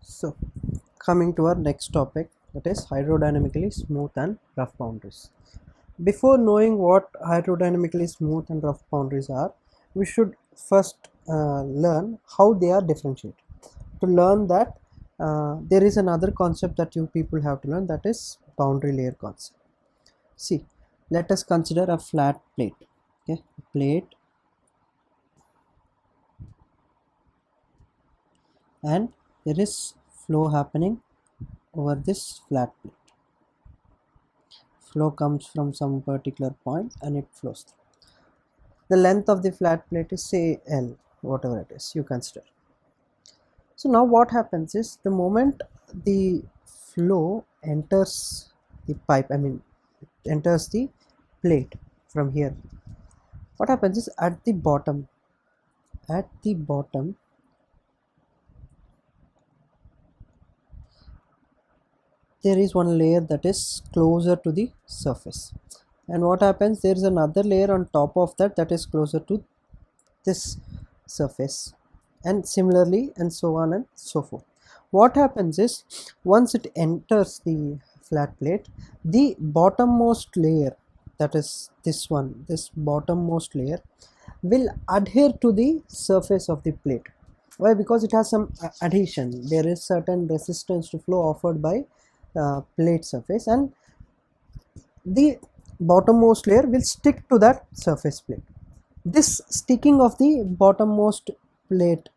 So, coming to our next topic, that is hydrodynamically smooth and rough boundaries. Before knowing what hydrodynamically smooth and rough boundaries are, we should first learn how they are differentiated. To learn that, there is another concept that you people have to learn, that is boundary layer concept. See, let us consider a flat plate. Okay, plate, and there is flow happening over this flat plate. Flow comes from some particular point and it flows through. The length of the flat plate is, say, L, whatever it is you consider. So now what happens is, the moment the flow enters the pipe, enters the plate from here, what happens is, at the bottom there is one layer that is closer to the surface, and what happens, there is another layer on top of that is closer to this surface, and similarly, and so on and so forth. What happens is, once it enters the flat plate, the bottommost layer, that is this bottommost layer, will adhere to the surface of the plate. Why? Because it has some adhesion. There is certain resistance to flow offered by plate surface, and the bottommost layer will stick to that surface plate. This sticking of the plate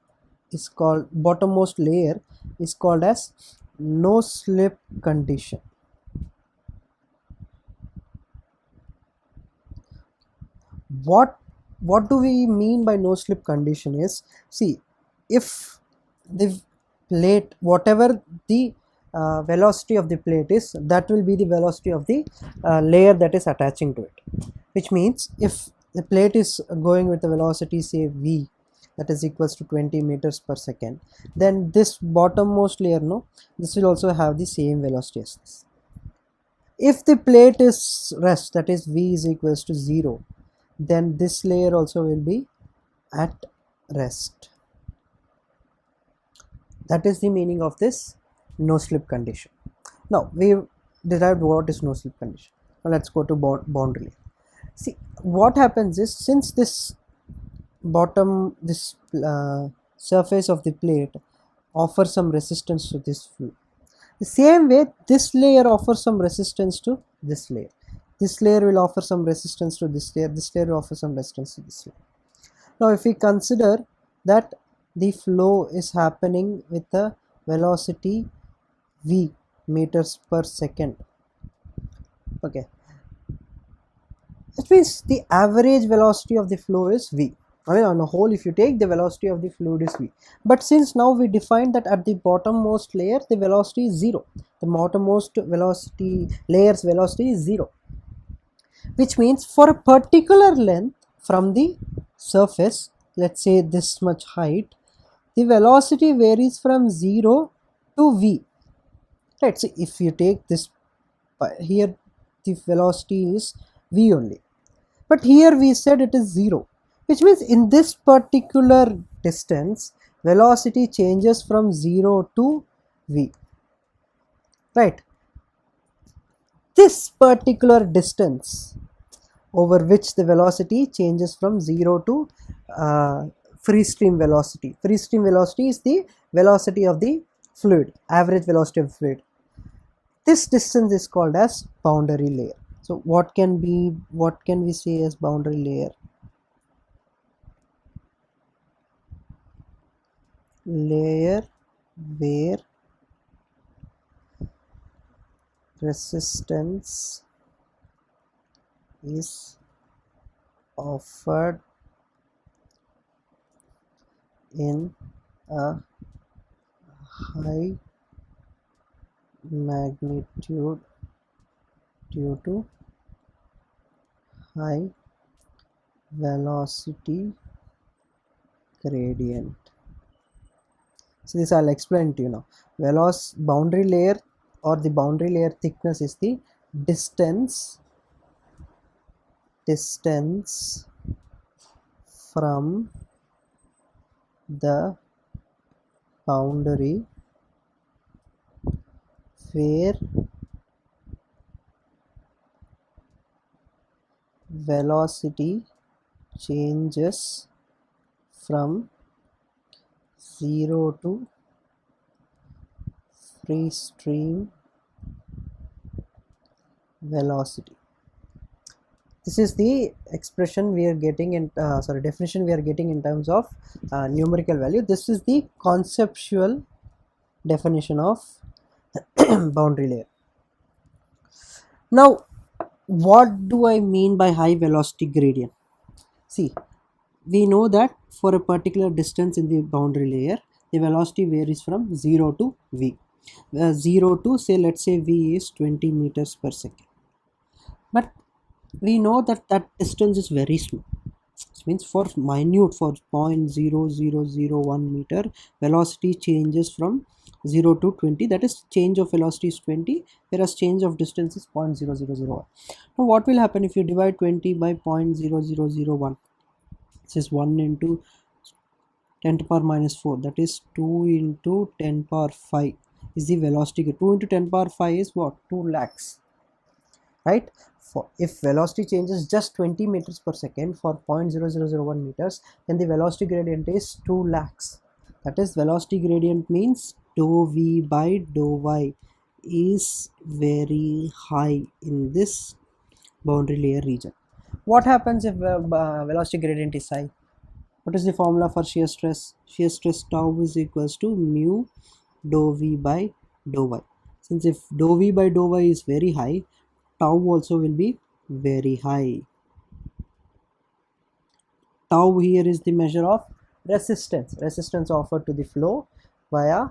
bottommost layer is called as no slip condition. What do we mean by no slip condition is, see, if the plate, whatever the velocity of the plate is, that will be the velocity of the layer that is attaching to it, which means if the plate is going with the velocity, say, v, that is equals to 20 meters per second, then this bottommost layer, no, this will also have the same velocity as this. If the plate is rest, that is v is equals to 0, then this layer also will be at rest. That is the meaning of this no slip condition. Now we've derived what is no slip condition. Now let's go to boundary layer. See, what happens is, since this surface of the plate offers some resistance to this fluid, the same way this layer offers some resistance to this layer. This layer will offer some resistance to this layer. This layer will offer some resistance to this layer. Now if we consider that the flow is happening with a velocity v meters per second, okay, it means the average velocity of the flow is v. I mean, on a whole, if you take, the velocity of the fluid is v. But since now we defined that at the bottommost layer the velocity is 0, the bottommost velocity layer's velocity is 0, which means for a particular length from the surface, let's say this much height, the velocity varies from 0 to v. Right, so if you take this, here the velocity is v only, but here we said it is 0, which means in this particular distance velocity changes from 0 to v. Right, this particular distance over which the velocity changes from 0 to free stream velocity. Free stream velocity is the velocity of the fluid, average velocity of fluid. This distance is called as boundary layer. So what can we say as boundary layer? Layer where resistance is offered in a high magnitude due to high velocity gradient. So this I'll explain to you now. Boundary layer, or the boundary layer thickness, is the distance from the boundary where velocity changes from 0 to free stream velocity. This is the expression we are getting in definition we are getting in terms of numerical value. This is the conceptual definition of boundary layer. Now, what do I mean by high velocity gradient? See, we know that for a particular distance in the boundary layer, the velocity varies from 0 to v. 0 to, say, let's say v is 20 meters per second. But we know that that distance is very small. This means for 0.0001 meter, velocity changes from 0 to 20. That is, change of velocity is 20, whereas change of distance is 0.0001. Now what will happen if you divide 20 by 0.0001? This is 1 into 10 to the power minus 4, that is 2 into 10 power 5 is the velocity. 2 into 10 power 5 is what? 2 lakhs, right? If velocity changes just 20 meters per second for 0.0001 meters, then the velocity gradient is 2 lakhs. That is, velocity gradient means dou v by dou y is very high in this boundary layer region. What happens if velocity gradient is high? What is the formula for shear stress? Shear stress tau is equals to mu dou v by dou y. Since if dou v by dou y is very high, tau also will be very high. Tau here is the measure of resistance offered to the flow via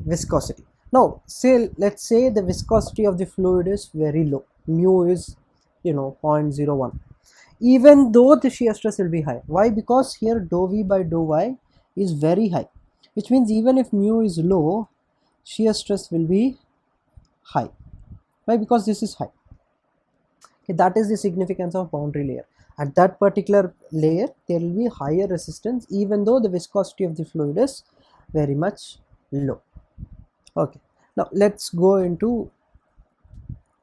viscosity. Now let's say the viscosity of the fluid is very low, mu is 0.01, even though the shear stress will be high. Why? Because here dou v by dou y is very high, which means even if mu is low, shear stress will be high. Why? Because this is high. Okay, that is the significance of boundary layer. At that particular layer, there will be higher resistance even though the viscosity of the fluid is very much low. Okay, now let's go into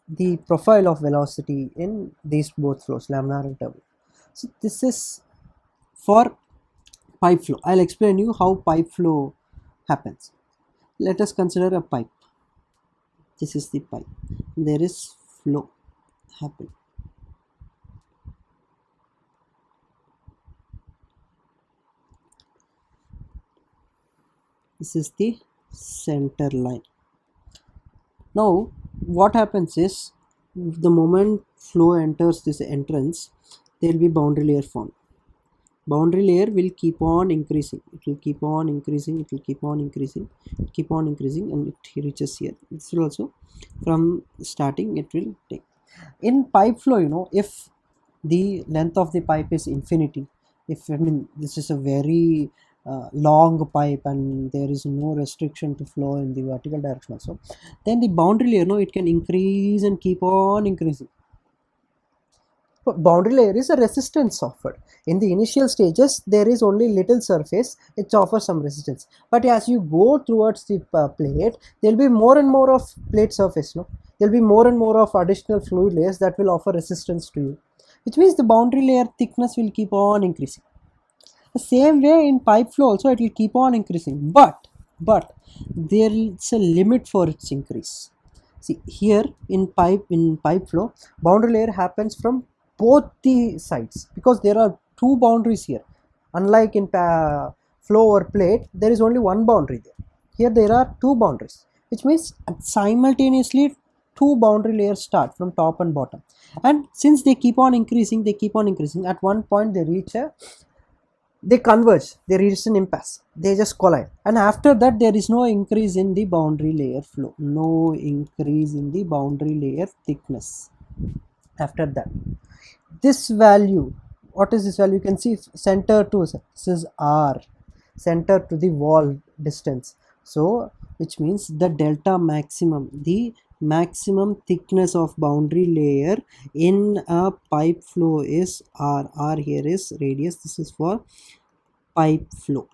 the profile of velocity in these both flows, laminar and turbulent. So this is for pipe flow. I'll explain you how pipe flow happens. Let us consider a pipe. This is the pipe. There is flow happening. This is the center line. Now what happens is, the moment flow enters this entrance, there will be boundary layer formed. Boundary layer will keep on increasing. It will keep on increasing. It will keep on increasing. Keep on increasing, and it reaches here. This will also, from starting, it will take. In pipe flow, if the length of the pipe is infinity, this is a very long pipe and there is no restriction to flow in the vertical direction also, then the boundary layer, it can increase and keep on increasing. But boundary layer is a resistance offered. In the initial stages, there is only little surface which offers some resistance. But as you go towards the plate, there will be more and more of plate surface. There will be more and more of additional fluid layers that will offer resistance to you, which means the boundary layer thickness will keep on increasing. The same way in pipe flow also, it will keep on increasing, but there is a limit for its increase. See, here in pipe flow, boundary layer happens from both the sides because there are two boundaries here. Unlike in flow or plate, there is only one boundary there. Here there are two boundaries, which means simultaneously two boundary layers start from top and bottom, and since they keep on increasing, at one point they converge, they reach an impasse, they just collide, and after that there is no increase in the boundary layer flow, no increase in the boundary layer thickness. After that, this value, what is this value? You can see center to, this is R, center to the wall distance. So which means the delta maximum, the maximum thickness of boundary layer in a pipe flow is R. R here is radius. This is for pipe flow.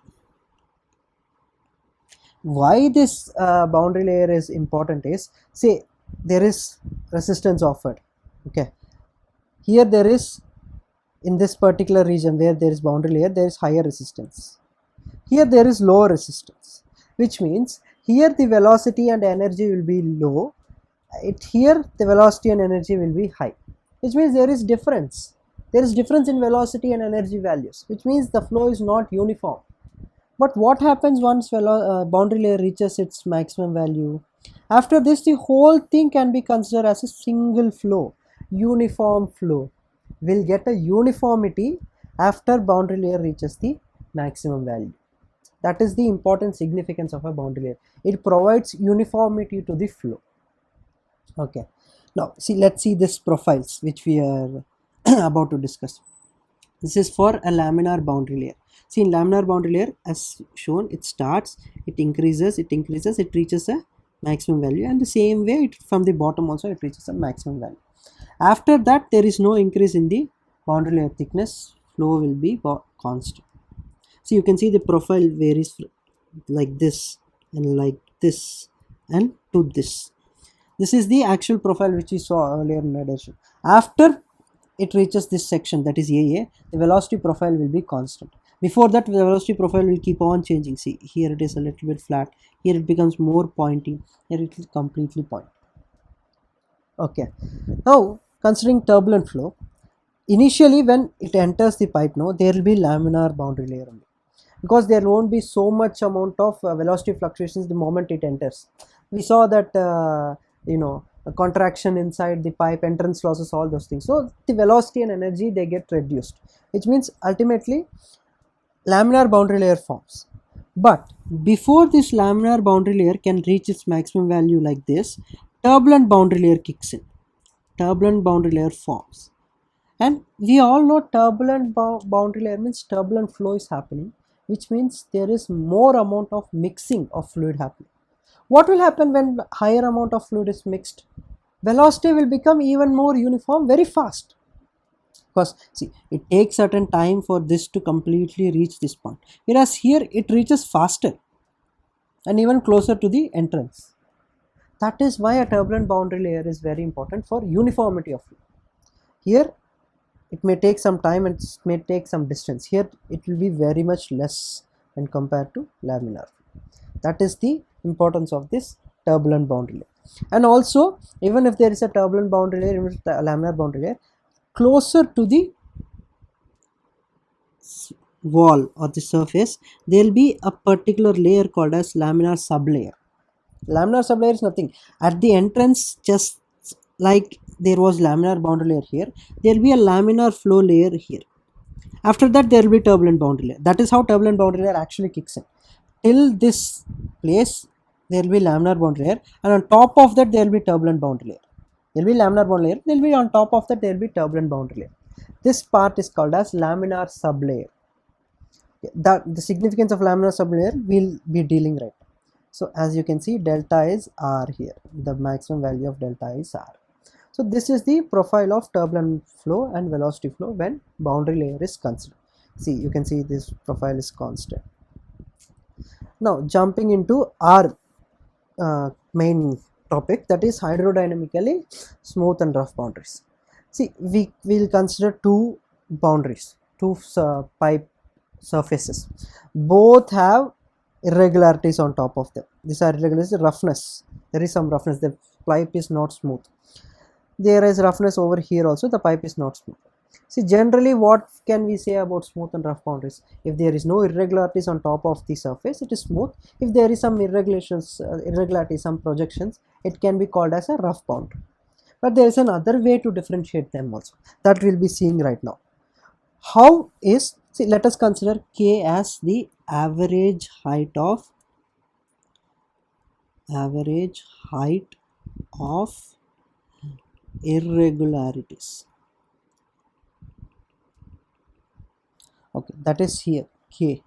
Why this boundary layer is important is, say there is resistance offered, okay, here there is, in this particular region where there is boundary layer, there is higher resistance, here there is lower resistance, which means here the velocity and energy will be low, here the velocity and energy will be high, which means there is difference, in velocity and energy values, which means the flow is not uniform. But what happens once boundary layer reaches its maximum value? After this, the whole thing can be considered as a single flow, uniform flow. We'll get a uniformity after boundary layer reaches the maximum value. That is the important significance of a boundary layer. It provides uniformity to the flow. Okay. Now, let's see this profiles which we are about to discuss. This is for a laminar boundary layer. See, in laminar boundary layer, as shown, it starts, it increases, it reaches a maximum value, and the same way from the bottom also it reaches a maximum value. After that, there is no increase in the boundary layer thickness, flow will be constant. So you can see the profile varies like this and like this and to this. This is the actual profile which we saw earlier in addition. After it reaches this section, that is AA, the velocity profile will be constant. Before that, the velocity profile will keep on changing. See, here it is a little bit flat, here it becomes more pointy, here it will completely point. Okay, now considering turbulent flow, initially when it enters the pipe, now there will be laminar boundary layer only, because there won't be so much amount of velocity fluctuations the moment it enters. We saw that a contraction inside the pipe, entrance losses, all those things, so the velocity and energy they get reduced, which means ultimately laminar boundary layer forms. But before this laminar boundary layer can reach its maximum value like this, turbulent boundary layer kicks in, turbulent boundary layer forms, and we all know turbulent boundary layer means turbulent flow is happening, which means there is more amount of mixing of fluid happening. What will happen when higher amount of fluid is mixed? Velocity will become even more uniform very fast, because see, it takes certain time for this to completely reach this point, whereas here it reaches faster and even closer to the entrance. That is why a turbulent boundary layer is very important for uniformity of flow. Here it may take some time and it may take some distance, here it will be very much less when compared to laminar. That is the importance of this turbulent boundary layer. And also, even if there is a turbulent boundary layer, even a laminar boundary layer, closer to the wall or the surface, there will be a particular layer called as laminar sublayer. Laminar sublayer is nothing. At the entrance, just like there was laminar boundary layer here, there will be a laminar flow layer here. After that, there will be turbulent boundary layer. That is how turbulent boundary layer actually kicks in. Till this place, there will be laminar boundary layer, and on top of that, there will be turbulent boundary layer. There will be laminar boundary layer, there will be on top of that, there will be turbulent boundary layer. This part is called as laminar sublayer. The significance of laminar sublayer we'll be dealing right now. So as you can see, delta is R here. The maximum value of delta is R. So this is the profile of turbulent flow and velocity flow when boundary layer is considered. See, you can see this profile is constant. Now jumping into our main topic, that is hydrodynamically smooth and rough boundaries. See, we will consider two boundaries, two pipe surfaces. Both have irregularities on top of them. These are irregularities, roughness. There is some roughness. The pipe is not smooth. There is roughness over here also. The pipe is not smooth. See, generally what can we say about smooth and rough boundaries? If there is no irregularities on top of the surface, it is smooth. If there is some irregularities, some projections, it can be called as a rough boundary. But there is another way to differentiate them also, that we will be seeing right now. How is, see, let us consider K as the average height of irregularities. Okay, that is here K.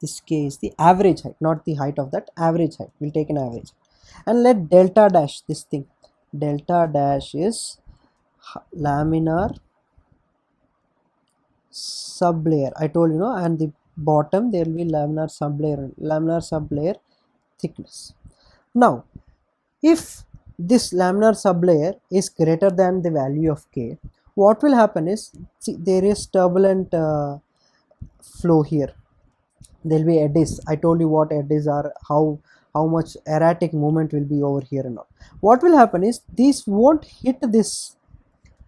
This K is the average height, not the height of that, average height. We'll take an average. And let delta dash, this thing, delta dash is laminar sublayer. I told you, and the bottom there will be laminar sublayer thickness. Now, if this laminar sublayer is greater than the value of K, what will happen is, see, there is turbulent flow here. There will be eddies. I told you what eddies are, how much erratic movement will be over here and all. What will happen is these won't hit this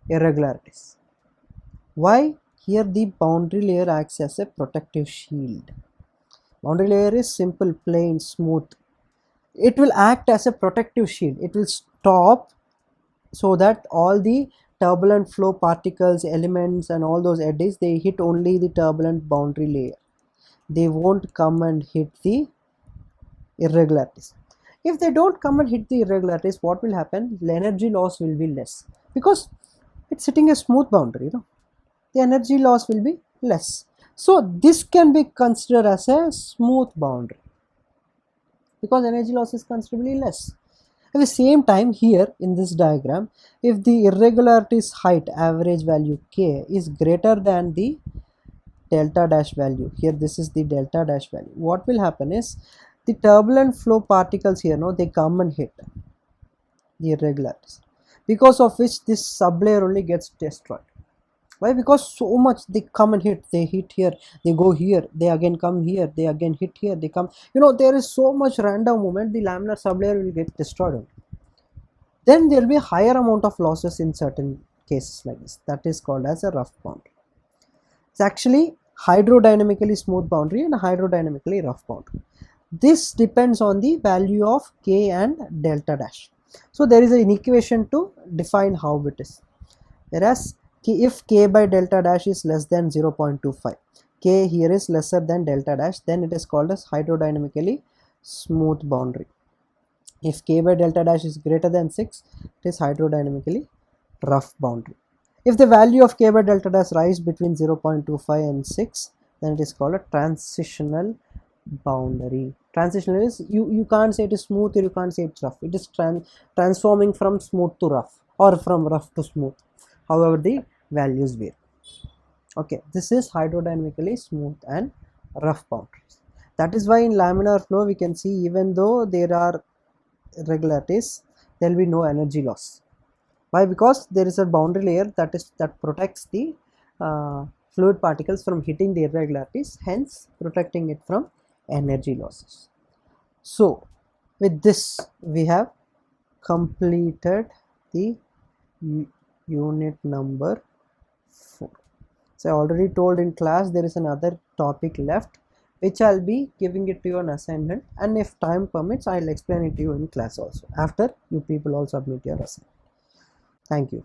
irregularities. Why? Here the boundary layer acts as a protective shield. Boundary layer is simple, plain, smooth. It will act as a protective shield. It will stop so that all the turbulent flow particles, elements and all those eddies, they hit only the turbulent boundary layer. They won't come and hit the irregularities. If they don't come and hit the irregularities, what will happen? The energy loss will be less because it's hitting a smooth boundary, the energy loss will be less. So this can be considered as a smooth boundary because energy loss is considerably less. At the same time, here in this diagram, if the irregularities height, average value K, is greater than the delta dash value, here this is the delta dash value, what will happen is the turbulent flow particles here, they come and hit the irregularities, because of which this sublayer only gets destroyed. Why? Because so much they come and hit, they hit here, they go here, they again come here, they again hit here, they come, there is so much random movement, the laminar sublayer will get destroyed. Then there will be a higher amount of losses in certain cases like this. That is called as a rough boundary. It's actually hydrodynamically smooth boundary and hydrodynamically rough boundary. This depends on the value of K and delta dash. So there is an equation to define how it is. Whereas if K by delta dash is less than 0.25, K here is lesser than delta dash, then it is called as hydrodynamically smooth boundary. If K by delta dash is greater than 6, it is hydrodynamically rough boundary. If the value of K by delta dash rise between 0.25 and 6, then it is called a transitional boundary. Transitional is, you can't say it is smooth or you can't say it's rough. It is transforming from smooth to rough or from rough to smooth, however the values vary. Okay, this is hydrodynamically smooth and rough boundaries. That is why in laminar flow we can see, even though there are irregularities, there will be no energy loss. Why? Because there is a boundary layer that protects the fluid particles from hitting the irregularities, hence protecting it from energy losses. So with this we have completed the unit number 4. So I already told in class there is another topic left, which I'll be giving it to you on assignment, and if time permits I'll explain it to you in class also, after you people all submit your assignment. Thank you.